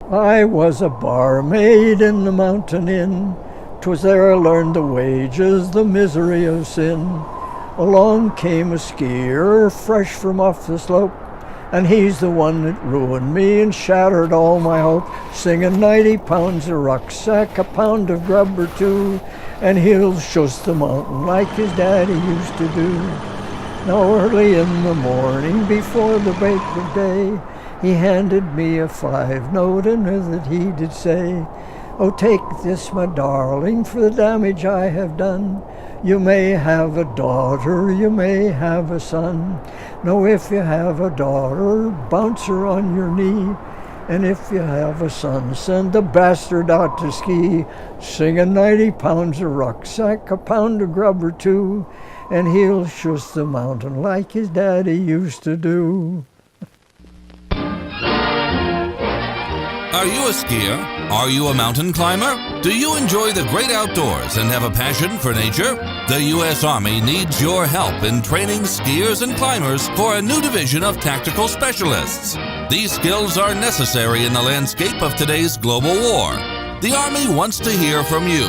I was a barmaid in the mountain inn. 'Twas there I learned the wages, the misery of sin. Along came a skier, fresh from off the slope, and he's the one that ruined me and shattered all my hope. Singing 90 pounds of rucksack, a pound of grub or two, and he'll shush the mountain like his daddy used to do. Now early in the morning, before the break of day, he handed me a 5-note, and with it he did say, "Oh, take this, my darling, for the damage I have done. You may have a daughter, you may have a son. Now if you have a daughter, bounce her on your knee. And if you have a son, send the bastard out to ski. Singing 90 pounds of rucksack, a pound of grub or two, and he'll shush the mountain like his daddy used to do." Are you a skier? Are you a mountain climber? Do you enjoy the great outdoors and have a passion for nature? The U.S. Army needs your help in training skiers and climbers for a new division of tactical specialists. These skills are necessary in the landscape of today's global war. The Army wants to hear from you.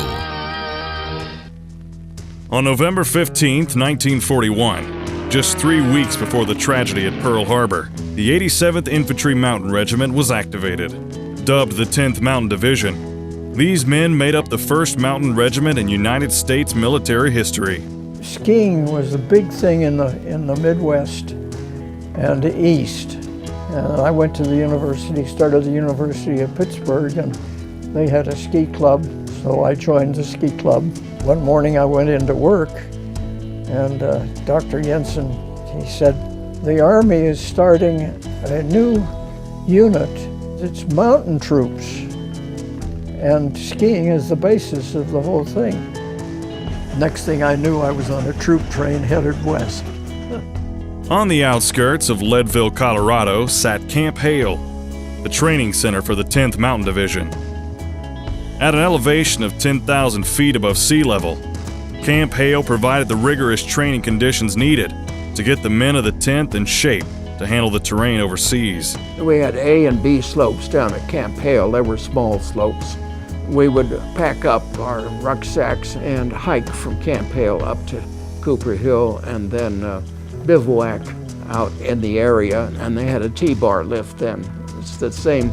On November 15, 1941, just 3 weeks before the tragedy at Pearl Harbor, the 87th Infantry Mountain Regiment was activated. Dubbed the 10th Mountain Division, these men made up the first mountain regiment in United States military history. Skiing was a big thing in the Midwest and the East. And I went to the university, started the University of Pittsburgh, and they had a ski club, so I joined the ski club. One morning I went into work, and Dr. Jensen, he said, "The Army is starting a new unit. It's mountain troops, and skiing is the basis of the whole thing." Next thing I knew, I was on a troop train headed west. On the outskirts of Leadville, Colorado, sat Camp Hale, the training center for the 10th Mountain Division. At an elevation of 10,000 feet above sea level, Camp Hale provided the rigorous training conditions needed to get the men of the 10th in shape to handle the terrain overseas. We had A and B slopes down at Camp Hale. They were small slopes. We would pack up our rucksacks and hike from Camp Hale up to Cooper Hill, and then bivouac out in the area, and they had a T-bar lift then. It's the same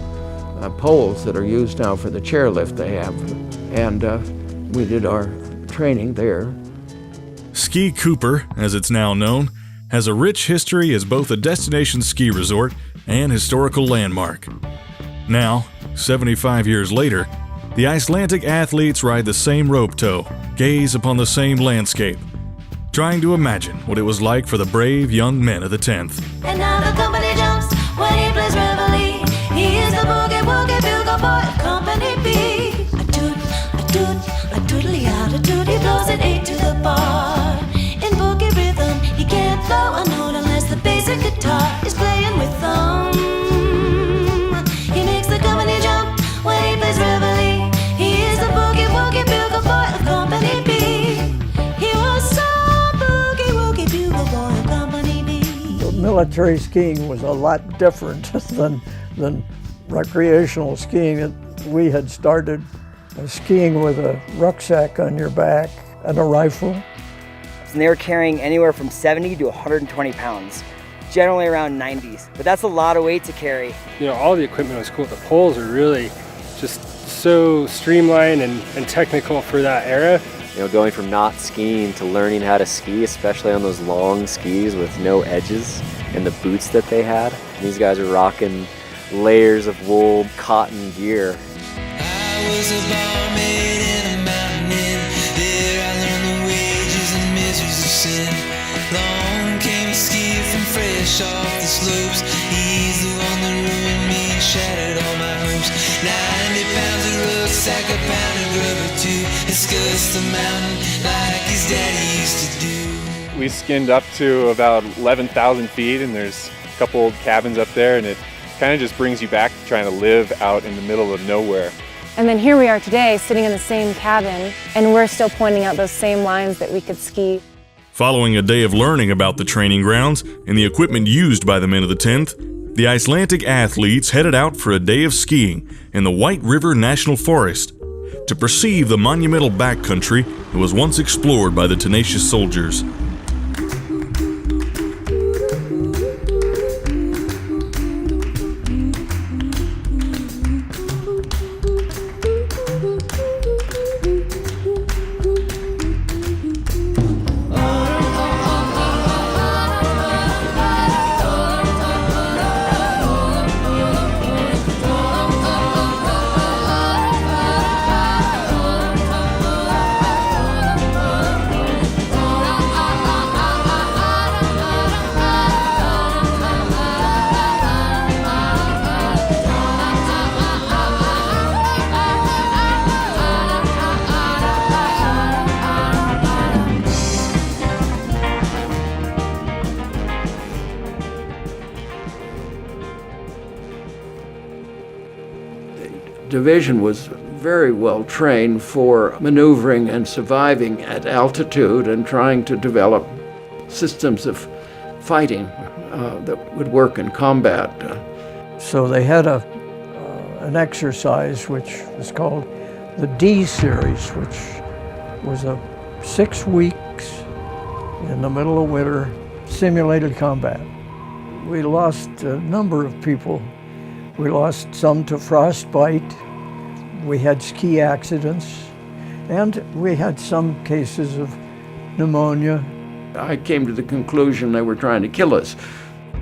poles that are used now for the chairlift they have, and we did our training there. Ski Cooper, as it's now known, has a rich history as both a destination ski resort and historical landmark. Now, 75 years later, the Icelandic athletes ride the same rope tow, gaze upon the same landscape, trying to imagine what it was like for the brave young men of the 10th. And now the company jumps when he plays reveille. He is the boogie-woogie bugle boy of Company B. A toot, a toot, a tootly-out, a toot, he blows an 8 to the bar. In boogie rhythm, he can't blow a note unless the basic guitar is playing with them. He makes the company jump when he plays reveille. He is the boogie-woogie bugle boy of Company B. He was so boogie-woogie bugle boy of Company B. Military skiing was a lot different than recreational skiing. We had started skiing with a rucksack on your back and a rifle. And they were carrying anywhere from 70 to 120 pounds, generally around 90s. But that's a lot of weight to carry. You know, all the equipment was cool. The poles are really just so streamlined and technical for that era. You know, going from not skiing to learning how to ski, especially on those long skis with no edges, and the boots that they had. These guys are rocking layers of wool, cotton gear. I was a barmaid in a mountain inn. There I learned the wages and miseries of sin. Long came a skier from fresh off the slopes. He's the one that ruined me and shattered all my hopes. 90 pounds of rucksack, a pound of grub or two. Discuss the mountain like his daddy used to do. We skinned up to about 11,000 feet, and there's a couple old cabins up there, and it kind of just brings you back to trying to live out in the middle of nowhere. And then here we are today, sitting in the same cabin, and we're still pointing out those same lines that we could ski. Following a day of learning about the training grounds and the equipment used by the men of the 10th, the Icelandic athletes headed out for a day of skiing in the White River National Forest to perceive the monumental backcountry that was once explored by the tenacious soldiers. Division was very well trained for maneuvering and surviving at altitude and trying to develop systems of fighting that would work in combat. So they had an exercise which was called the D series, which was a 6 weeks in the middle of winter simulated combat. We lost a number of people. We lost some to frostbite. We had ski accidents, and we had some cases of pneumonia. I came to the conclusion they were trying to kill us.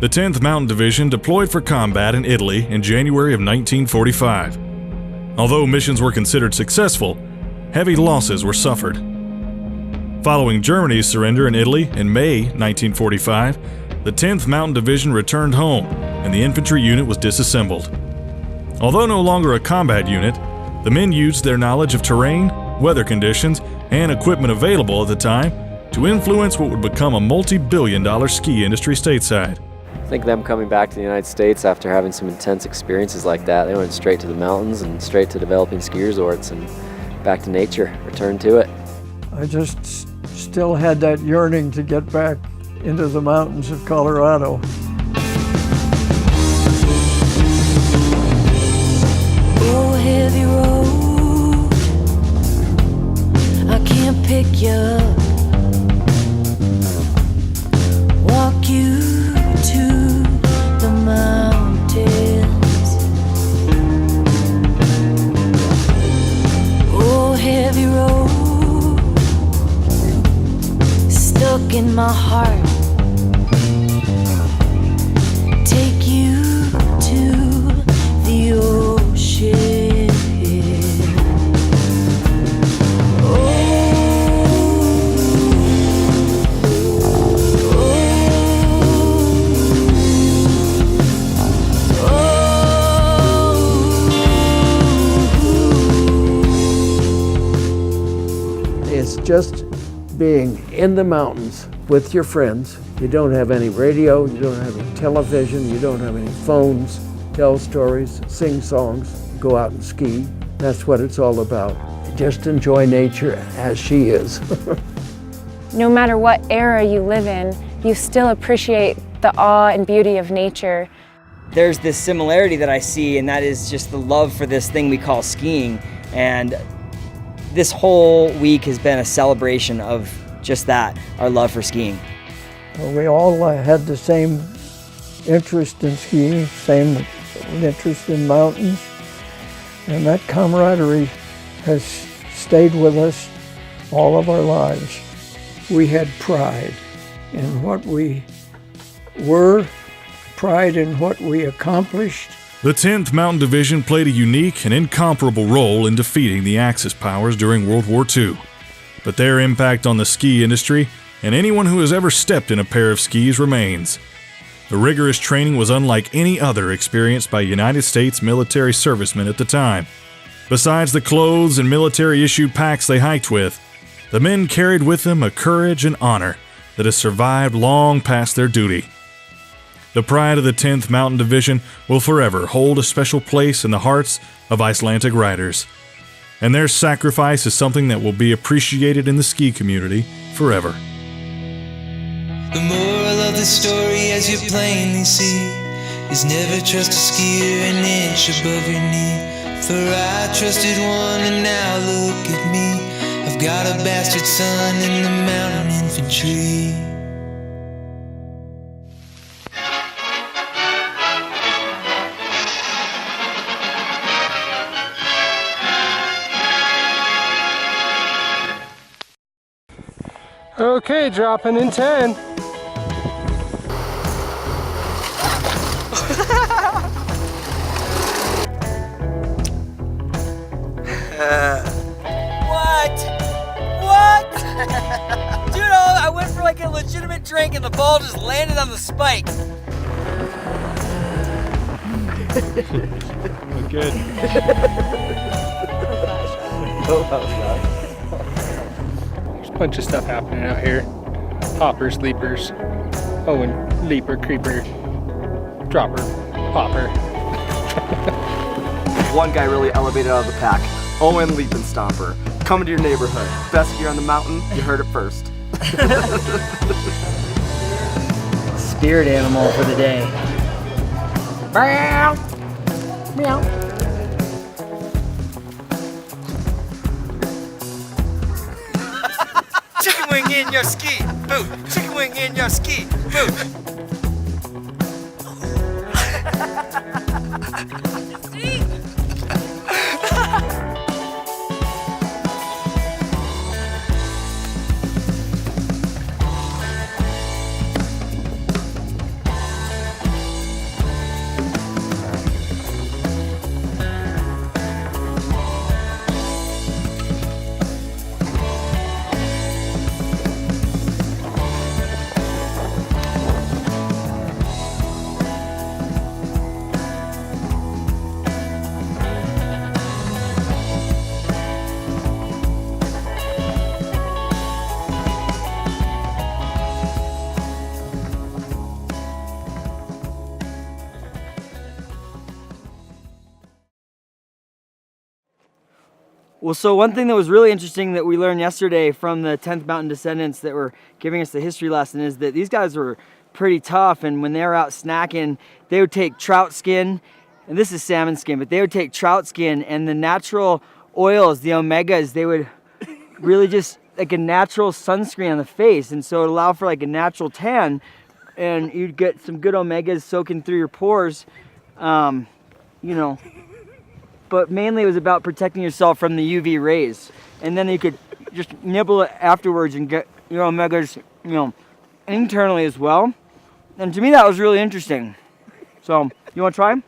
The 10th Mountain Division deployed for combat in Italy in January of 1945. Although missions were considered successful, heavy losses were suffered. Following Germany's surrender in Italy in May 1945, the 10th Mountain Division returned home and the infantry unit was disassembled. Although no longer a combat unit, the men used their knowledge of terrain, weather conditions, and equipment available at the time to influence what would become a multi-billion-dollar ski industry stateside. I think them coming back to the United States after having some intense experiences like that, they went straight to the mountains and straight to developing ski resorts and back to nature, returned to it. I just still had that yearning to get back into the mountains of Colorado. Oh, heavy road, I can't pick you up, walk you to the mountains. Oh, heavy road, stuck in my heart, take you to the ocean. It's just being in the mountains with your friends. You don't have any radio, you don't have any television, you don't have any phones, tell stories, sing songs, go out and ski. That's what it's all about. Just enjoy nature as she is. No matter what era you live in, you still appreciate the awe and beauty of nature. There's this similarity that I see, and that is just the love for this thing we call skiing. And this whole week has been a celebration of just that, our love for skiing. We all had the same interest in skiing, same interest in mountains, and that camaraderie has stayed with us all of our lives. We had pride in what we were, pride in what we accomplished. The 10th Mountain Division played a unique and incomparable role in defeating the Axis powers during World War II. But their impact on the ski industry and anyone who has ever stepped in a pair of skis remains. The rigorous training was unlike any other experienced by United States military servicemen at the time. Besides the clothes and military-issued packs they hiked with, the men carried with them a courage and honor that has survived long past their duty. The pride of the 10th Mountain Division will forever hold a special place in the hearts of Icelandic riders. And their sacrifice is something that will be appreciated in the ski community forever. The moral of the story, as you plainly see, is never trust a skier an inch above your knee. For I trusted one and now look at me. I've got a bastard son in the mountain infantry. Okay, dropping in 10. What? Dude, I went for like a legitimate drink and the ball just landed on the spike. Good. There's a bunch of stuff happening out here. Hoppers, leapers. Oh, and leaper, creeper, dropper, popper. One guy really elevated out of the pack. Owen Leap and Stomper. Coming to your neighborhood. Best gear on the mountain, you heard it first. Spirit animal for the day. Meow. Meow. Chicken wing in your ski boot. Chicken wing in your ski boot. Well, so one thing that was really interesting that we learned yesterday from the 10th Mountain Descendants that were giving us the history lesson is that these guys were pretty tough, and when they were out snacking, they would take trout skin, and this is salmon skin, but they would take trout skin and the natural oils, the omegas, they would really just like a natural sunscreen on the face, and so it allowed for like a natural tan, and you'd get some good omegas soaking through your pores, you know. But mainly it was about protecting yourself from the UV rays. And then you could just nibble it afterwards and get your omegas, you know, internally as well. And to me that was really interesting. So, you wanna try them?